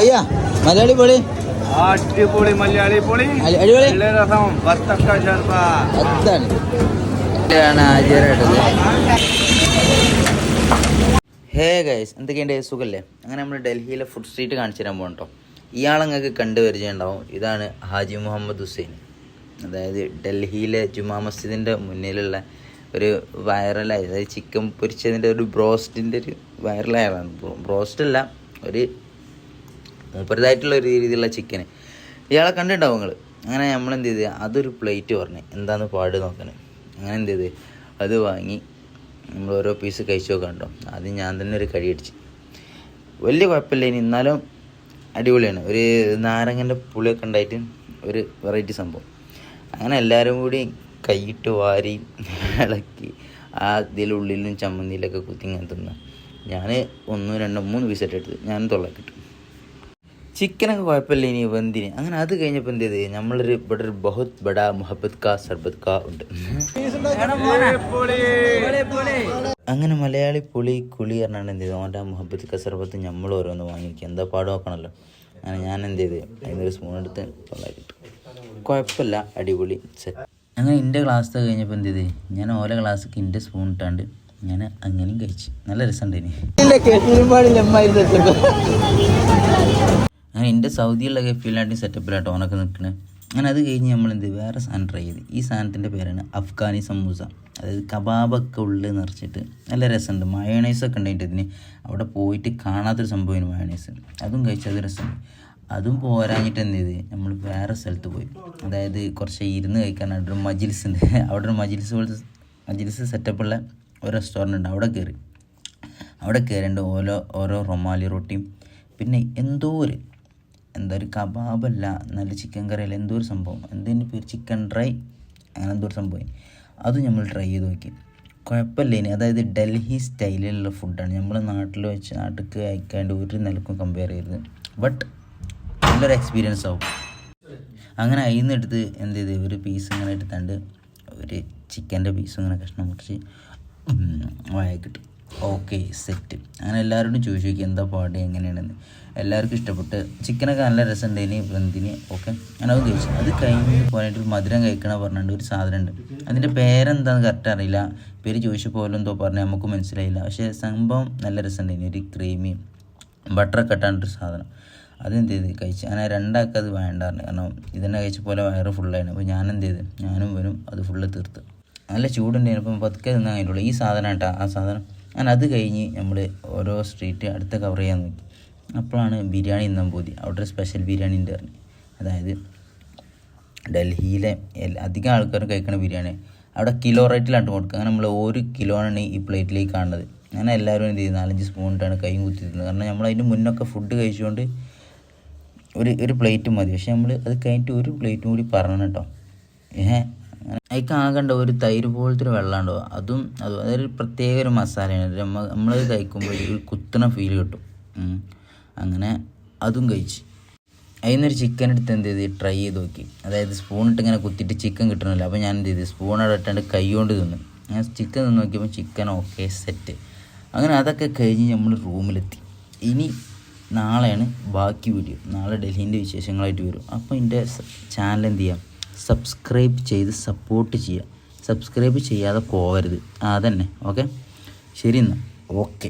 അയ്യാ മലയാളി പൊളി അടിപൊളി മലയാളി പൊളി അടിപൊളി രസം വത്തക്ക ശർബ അതാണ് ആചാരമായിട്ടത്. ഹേ ഗൈസ്, എന്തൊക്കെയുണ്ട്? സുഖല്ലേ? അങ്ങനെ നമ്മൾ ഡൽഹിയിലെ ഫുഡ് സ്ട്രീറ്റ് കാണിച്ചു തരാൻ പോകണം കേട്ടോ. ഇയാൾ നിങ്ങൾക്ക് കണ്ടു പരിചയമുണ്ടാവും. ഇതാണ് ഹാജി മുഹമ്മദ് ഹുസൈൻ. അതായത് ഡൽഹിയിലെ ജുമാ മസ്ജിദിൻ്റെ മുന്നിലുള്ള ഒരു വൈറലായി, അതായത് ചിക്കൻ പൊരിച്ചതിൻ്റെ ഒരു ബ്രോസ്റ്റിൻ്റെ ഒരു വൈറലായാണ്. ബ്രോസ്റ്റല്ല, ഒരു മൂപ്പരതായിട്ടുള്ള ഒരു രീതിയിലുള്ള ചിക്കന് ഇയാളെ കണ്ടിട്ടുണ്ടാവും നിങ്ങൾ. അങ്ങനെ നമ്മൾ എന്ത് ചെയ്ത് അതൊരു പ്ലേറ്റ് പറഞ്ഞ് എന്താണെന്ന് പാട് നോക്കാൻ. അങ്ങനെ എന്ത് ചെയ്ത് അത് വാങ്ങി നമ്മൾ ഓരോ പീസ് കഴിച്ചു നോക്കാൻ കേട്ടോ. ആദ്യം ഞാൻ തന്നെ ഒരു കടി അടിച്ച്, വലിയ കുഴപ്പമില്ല. ഇനി എന്നാലും അടിപൊളിയാണ്. ഒരു നാരങ്ങൻ്റെ പുളിയൊക്കെ ഉണ്ടായിട്ട് ഒരു വെറൈറ്റി സംഭവം. അങ്ങനെ എല്ലാവരും കൂടി കൈയിട്ട് വാരി ഇളക്കി ആ ഇതിലുള്ളിലും ചമ്മന്തിയിലൊക്കെ കുത്തി ഇങ്ങനെ തിന്നു. ഞാൻ 1, 2, 3 പീസായിട്ട് എടുത്ത് ഞാൻ തൊള്ളക്കിട്ടു. ചിക്കനൊക്കെ കുഴപ്പമില്ല, ഇനി വെന്തിന്. അങ്ങനെ അത് കഴിഞ്ഞപ്പോൾ എന്ത് ചെയ്ത് നമ്മളൊരു ഇവിടെ ഒരു ബഹുത് ബഡാ മുഹബത്ത് കാ സർബത്ത് കാ ഉണ്ട്. അങ്ങനെ മലയാളി പുളി കുളി പറഞ്ഞാണ് എന്ത് ചെയ്തു അവൻ്റെ ആ മുഹബത്ത് കാ സർബത്ത് നമ്മൾ ഓരോന്ന് വാങ്ങിക്കുക. എന്താ പാട് നോക്കണമല്ലോ. അങ്ങനെ ഞാൻ എന്ത് ചെയ്ത് അതിനൊരു സ്പൂൺ എടുത്ത് തൊള്ളക്കിട്ടു. കുഴപ്പമില്ല, അടിപൊളി സെറ്റ്. അങ്ങനെ എൻ്റെ ക്ലാസ് കഴിഞ്ഞപ്പോൾ എന്ത് ചെയ്ത് ഞാൻ ഓരോ ക്ലാസ്സിക്ക് എൻ്റെ സ്പൂൺ ഇട്ടാണ്ട് ഞാൻ അങ്ങനെയും കഴിച്ചു. നല്ല രസമുണ്ട്. ഇനി അങ്ങനെ എൻ്റെ സൗദിയുള്ള കെഫീലായിട്ടും സെറ്റപ്പിലായിട്ട് ഓനൊക്കെ നിൽക്കണേ. അങ്ങനെ അത് കഴിഞ്ഞ് നമ്മൾ എന്ത് വേറെ സാധനം ട്രൈ ചെയ്ത്. ഈ സാധനത്തിൻ്റെ പേരാണ് അഫ്ഗാനി സമൂസ. അതായത് കബാബൊക്കെ ഉള്ളിൽ നിറച്ചിട്ട് നല്ല രസമുണ്ട്. മയോണൈസൊക്കെ ഉണ്ടായിട്ട് ഇതിന് അവിടെ പോയിട്ട് കാണാത്തൊരു സംഭവമാണ് മയോണൈസ്. അതും കഴിച്ചത് രസമുണ്ട്. അതും പോരാഞ്ഞിട്ട് എന്ത് ചെയ്ത് നമ്മൾ വേറെ സ്ഥലത്ത് പോയി. അതായത് കുറച്ച് ഇരുന്ന് കഴിക്കാനായിട്ട് ഒരു മജിൽസ് ഉണ്ട്. അവിടെ ഒരു മജിൽസ് സെറ്റപ്പുള്ള ഒരു റെസ്റ്റോറൻ്റ് ഉണ്ട്. അവിടെ കയറിയിട്ട് ഓരോ റൊമാലി റൊട്ടിയും പിന്നെ എന്തോ ഒരു കബാബല്ല, നല്ല ചിക്കൻ കറിയല്ല, എന്തോ ഒരു സംഭവം, എന്തിൻ്റെ പേര് ചിക്കൻ ഡ്രൈ, അങ്ങനെ എന്തോ ഒരു സംഭവം. അതും നമ്മൾ ട്രൈ ചെയ്ത് നോക്കി. കുഴപ്പമില്ല. ഇനി അതായത് ഡൽഹി സ്റ്റൈലിലുള്ള ഫുഡാണ്. നമ്മൾ നാട്ടിലേക്ക് അയക്കാണ്ട് ഒരു നിലക്കും കമ്പയർ ചെയ്തത്. ബട്ട് നല്ലൊരു എക്സ്പീരിയൻസ് ആവും. അങ്ങനെ അതിൽ നിന്ന് എടുത്ത് എന്ത് ചെയ്ത് ഒരു പീസ് ഇങ്ങനെ എടുത്താണ്ട് ഒരു ചിക്കൻ്റെ പീസും ഇങ്ങനെ കഷ്ണം മുറിച്ച് വായക്കിട്ടു. Okay set. അങ്ങനെ എല്ലാവരോടും ചോദിച്ചു നോക്കി എന്താ പാട് എങ്ങനെയാണെന്ന്. എല്ലാവർക്കും ഇഷ്ടപ്പെട്ട്. ചിക്കനൊക്കെ നല്ല രസമുണ്ട്. ഇനി വെന്തിന് ഓക്കെ. ഞാൻ അത് കഴിച്ചു. അത് കഴിഞ്ഞ് പോയിട്ട് ഒരു മധുരം കഴിക്കണ പറഞ്ഞിട്ട് ഒരു സാധനം ഉണ്ട്. അതിൻ്റെ പേരെന്താണെന്ന് കറക്റ്റ് അറിയില്ല. പേര് ചോദിച്ചപ്പോൾ പോലും എന്തോ പറഞ്ഞാൽ നമുക്ക് മനസ്സിലായില്ല. പക്ഷേ സംഭവം നല്ല രസമുണ്ട്. ഇനി ഒരു ക്രീമി ബട്ടറൊക്കെ ഇട്ടാണ്ടൊരു സാധനം. അതെന്ത് ചെയ്ത് കഴിച്ച്. അങ്ങനെ രണ്ടാൾക്ക് അത് വേണ്ടായിരുന്നു. കാരണം ഇതന്നെ കഴിച്ച പോലെ വയറ് ഫുള്ളായിരുന്നു. അപ്പോൾ ഞാൻ എന്ത് ചെയ്ത് ഞാനും വരും അത് ഫുള്ള് തീർത്ത്. നല്ല ചൂടുണ്ടായിരുന്നു. അപ്പം പതുക്കെ തിന്നാൻ കഴിഞ്ഞുള്ളൂ. ഈ സാധനം കേട്ടോ ആ സാധനം. അങ്ങനെ അത് കഴിഞ്ഞ് നമ്മൾ ഓരോ സ്ട്രീറ്റ് അടുത്ത കവർ ചെയ്യാൻ നോക്കി. അപ്പോഴാണ് ബിരിയാണി തിന്നാൻ പോയി. അവിടെ ഒരു സ്പെഷ്യൽ ബിരിയാണി ഉണ്ട് പറഞ്ഞു. അതായത് ഡൽഹിയിലെ അധികം ആൾക്കാരും കഴിക്കണ ബിരിയാണി അവിടെ കിലോ റേറ്റിലാണ് കൊടുക്കുക. അങ്ങനെ നമ്മൾ 1 കിലോയാണ് ഈ പ്ലേറ്റിലേക്ക് കാണുന്നത്. അങ്ങനെ എല്ലാവരും എന്ത് ചെയ്ത് 4-5 സ്പൂൺ ഇട്ടാണ് കൈയും കുത്തി തിന്നത്. കാരണം നമ്മൾ അതിന് മുന്നൊക്കെ ഫുഡ് കഴിച്ചുകൊണ്ട് ഒരു പ്ലേറ്റ് മതി. പക്ഷെ നമ്മൾ അത് കഴിഞ്ഞിട്ട് ഒരു പ്ലേറ്റും കൂടി പറഞ്ഞു കേട്ടോ. അതിക്ക് ആകണ്ട ഒരു തൈര് പോലത്തെ ഒരു വെള്ളമുണ്ടോ അതും അതൊരു പ്രത്യേക ഒരു മസാലയാണ്. നമ്മളത് കഴിക്കുമ്പോൾ ഒരു കുത്തണ ഫീൽ കിട്ടും. അങ്ങനെ അതും കഴിച്ച്. അതിൽ നിന്നൊരു ചിക്കൻ എടുത്ത് എന്ത് ചെയ്ത് ട്രൈ ചെയ്ത് നോക്കി. അതായത് സ്പൂണിട്ട് ഇങ്ങനെ കുത്തിയിട്ട് ചിക്കൻ കിട്ടണമല്ലോ. അപ്പോൾ ഞാൻ എന്ത് ചെയ്ത് സ്പൂൺ അവിടെ ഇട്ടാണ്ട് കൈ കൊണ്ട് തിന്നു. ഞാൻ ചിക്കൻ തിന്ന് നോക്കിയപ്പോൾ ചിക്കൻ ഓക്കെ സെറ്റ്. അങ്ങനെ അതൊക്കെ കഴിഞ്ഞ് നമ്മൾ റൂമിലെത്തി. ഇനി നാളെയാണ് ബാക്കി വീഡിയോ. നാളെ ഡൽഹീൻ്റെ വിശേഷങ്ങളായിട്ട് വരും. അപ്പോൾ എൻ്റെ ചാനൽ എന്ത് ചെയ്യാം, സബ്സ്ക്രൈബ് ചെയ്ത് സപ്പോർട്ട് ചെയ്യുക. സബ്സ്ക്രൈബ് ചെയ്യാതെ പോകരുത്. അതന്നെ. ഓക്കെ ശരി എന്നാൽ ഓക്കെ.